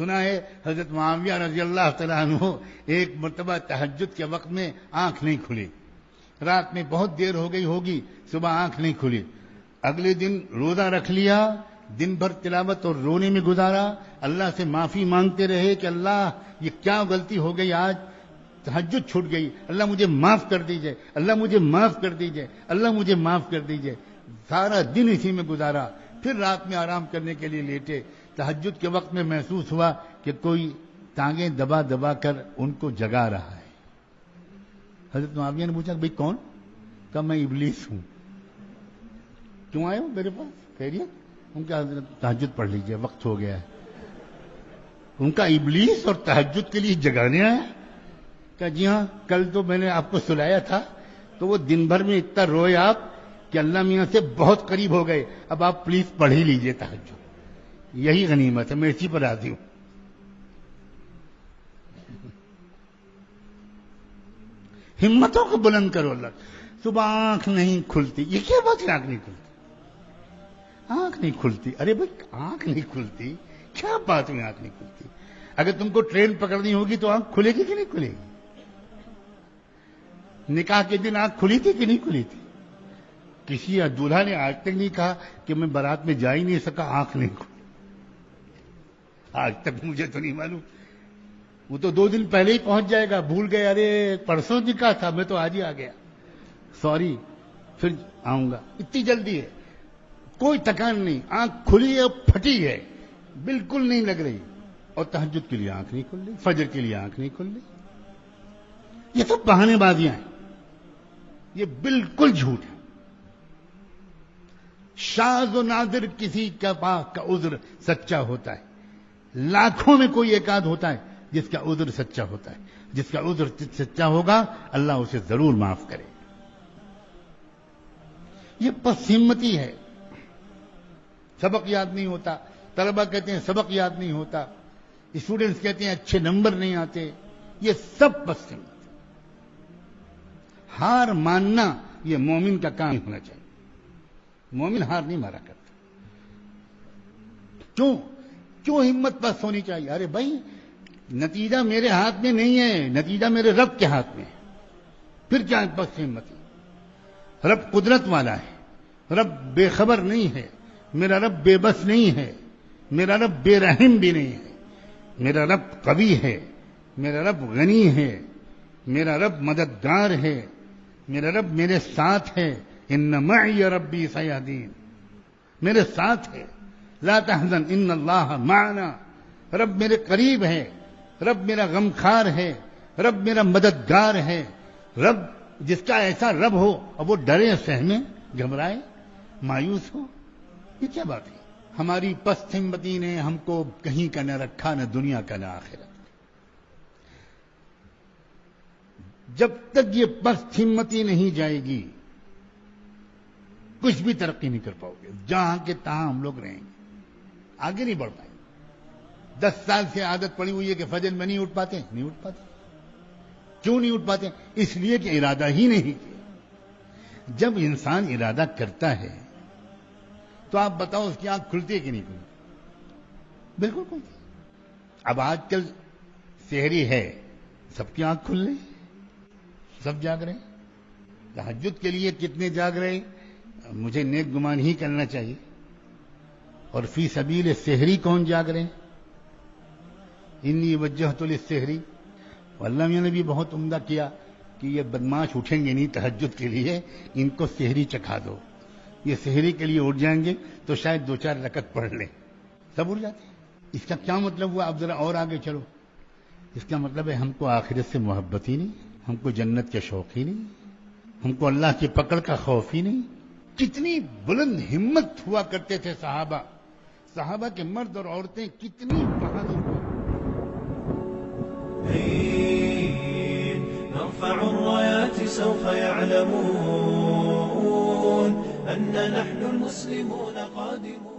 سنا ہے حضرت معاویہ رضی اللہ تعالیٰ عنہ ایک مرتبہ تہجد کے وقت میں آنکھ نہیں کھلی، رات میں بہت دیر ہو گئی ہوگی، صبح آنکھ نہیں کھلی، اگلے دن روزہ رکھ لیا، دن بھر تلاوت اور رونے میں گزارا، اللہ سے معافی مانگتے رہے کہ اللہ یہ کیا غلطی ہو گئی، آج تہجد چھوٹ گئی، اللہ مجھے معاف کر دیجئے، اللہ مجھے معاف کر دیجئے، اللہ مجھے معاف کر دیجئے۔ سارا دن اسی میں گزارا، پھر رات میں آرام کرنے کے لیے لیٹے، تہجد کے وقت میں محسوس ہوا کہ کوئی ٹانگیں دبا دبا کر ان کو جگا رہا ہے۔ حضرت معاویہ نے پوچھا بھئی کون؟ کہا میں ابلیس ہوں۔ کیوں آئے ہو میرے پاس؟ خیریت؟ ان کا حضرت تہجد پڑھ لیجئے، وقت ہو گیا ہے۔ ان کا ابلیس اور تہجد کے لیے جگانے آیا؟ کہا جی ہاں، کل تو میں نے آپ کو سلایا تھا تو وہ دن بھر میں اتنا روئے آپ کہ اللہ میاں سے بہت قریب ہو گئے، اب آپ پلیز پڑھ ہی لیجئے تہجد، یہی غنیمت ہے، میں اسی پر راضی ہوں۔ ہمتوں کو بلند کرو اللہ۔ صبح آنکھ نہیں کھلتی، یہ کیا بات ہے آنکھ نہیں کھلتی؟ آنکھ نہیں کھلتی، ارے بھائی آنکھ نہیں کھلتی، کیا بات میں آنکھ نہیں کھلتی؟ اگر تم کو ٹرین پکڑنی ہوگی تو آنکھ کھلے گی کہ نہیں کھلے گی؟ نکاح کے دن آنکھ کھلی تھی کہ نہیں کھلی تھی؟ کسی دولہا نے آج تک نہیں کہا کہ میں بارات میں جا ہی نہیں سکا، آنکھ نہیں کھلی، آج تک مجھے تو نہیں معلوم۔ وہ تو 2 دن پہلے ہی پہنچ جائے گا، بھول گئے، ارے پرسوں نکاح تھا، میں تو آج ہی آ گیا، سوری پھر آؤں گا، اتنی جلدی ہے، کوئی تکان نہیں، آنکھ کھلی ہے اور پھٹی ہے، بالکل نہیں لگ رہی، اور تہجد کے لیے آنکھ نہیں کھل رہی، فجر کے لیے آنکھ نہیں کھل رہی۔ یہ سب بہانے بازیاں ہیں، یہ بالکل جھوٹ ہے۔ شاذ و نادر کسی کا پاک کا عذر سچا ہوتا ہے، لاکھوں میں کوئی ایک آدھ ہوتا ہے جس کا عذر سچا ہوتا ہے، جس کا عذر سچا ہوگا اللہ اسے ضرور معاف کرے۔ یہ پس ہمتی ہے، سبق یاد نہیں ہوتا، طلبہ کہتے ہیں سبق یاد نہیں ہوتا، اسٹوڈنٹس کہتے ہیں اچھے نمبر نہیں آتے، یہ سب پس ہمت۔ ہار ماننا یہ مومن کا کام ہونا چاہیے، مومن ہار نہیں مارا کرتا۔ کیوں ہمت پست ہونی چاہیے؟ ارے بھائی نتیجہ میرے ہاتھ میں نہیں ہے، نتیجہ میرے رب کے ہاتھ میں ہے، پھر کیا پست ہمتی؟ رب قدرت والا ہے، رب بے خبر نہیں ہے، میرا رب بے بس نہیں ہے، میرا رب بے رحم بھی نہیں ہے، میرا رب قوی ہے، میرا رب غنی ہے، میرا رب مددگار ہے، میرا رب میرے ساتھ ہے، ان معی ربی سیہدین، میرے ساتھ ہے، لا تحزن ان اللہ معنا، رب میرے قریب ہے، رب میرا غمخوار ہے، رب میرا مددگار ہے۔ رب جس کا ایسا رب ہو اور وہ ڈرے سہمے گھبرائے مایوس ہو، یہ کیا بات ہے؟ ہماری پست ہمتی نے ہم کو کہیں کا نہ رکھا، نہ دنیا کا نہ آخرت۔ جب تک یہ پست ہمتی نہیں جائے گی کچھ بھی ترقی نہیں کر پاؤ گے، جہاں کے تہاں ہم لوگ رہیں گے، آگے نہیں بڑھ پائیں گے۔ 10 سال سے عادت پڑی ہوئی ہے کہ فجر میں نہیں اٹھ پاتے، نہیں اٹھ پاتے۔ کیوں نہیں اٹھ پاتے؟ اس لیے کہ ارادہ ہی نہیں کیا۔ جب انسان ارادہ کرتا ہے تو آپ بتاؤ اس کی آنکھ کھلتی ہے کہ نہیں کھلتی؟ بالکل کھلتی۔ اب آج کل سحری ہے، سب کی آنکھ کھل رہی، سب جاگ رہے ہیں۔ تہجد کے لیے کتنے جاگ رہے ہیں مجھے نیک گمان ہی کرنا چاہیے، اور فی سبیل سحری کون جاگ رہے ہیں؟ انی وجہت للسحری۔ اللہ میاں نے بھی بہت عمدہ کیا کہ یہ بدماش اٹھیں گے نہیں تہجد کے لیے، ان کو سحری چکھا دو، یہ سحری کے لیے اٹھ جائیں گے تو شاید 2-4 رکعت پڑھ لیں، سب اٹھ جاتے ہیں۔ اس کا کیا مطلب ہوا؟ اب ذرا اور آگے چلو، اس کا مطلب ہے ہم کو آخرت سے محبت ہی نہیں، ہم کو جنت کے شوق ہی نہیں، ہم کو اللہ کی پکڑ کا خوف ہی نہیں۔ کتنی بلند ہمت ہوا کرتے تھے صحابہ کے مرد اور عورتیں کتنی بہادر ہوئے۔ نرفع الرايات سوف يعلمون أن نحن المسلمون قادمون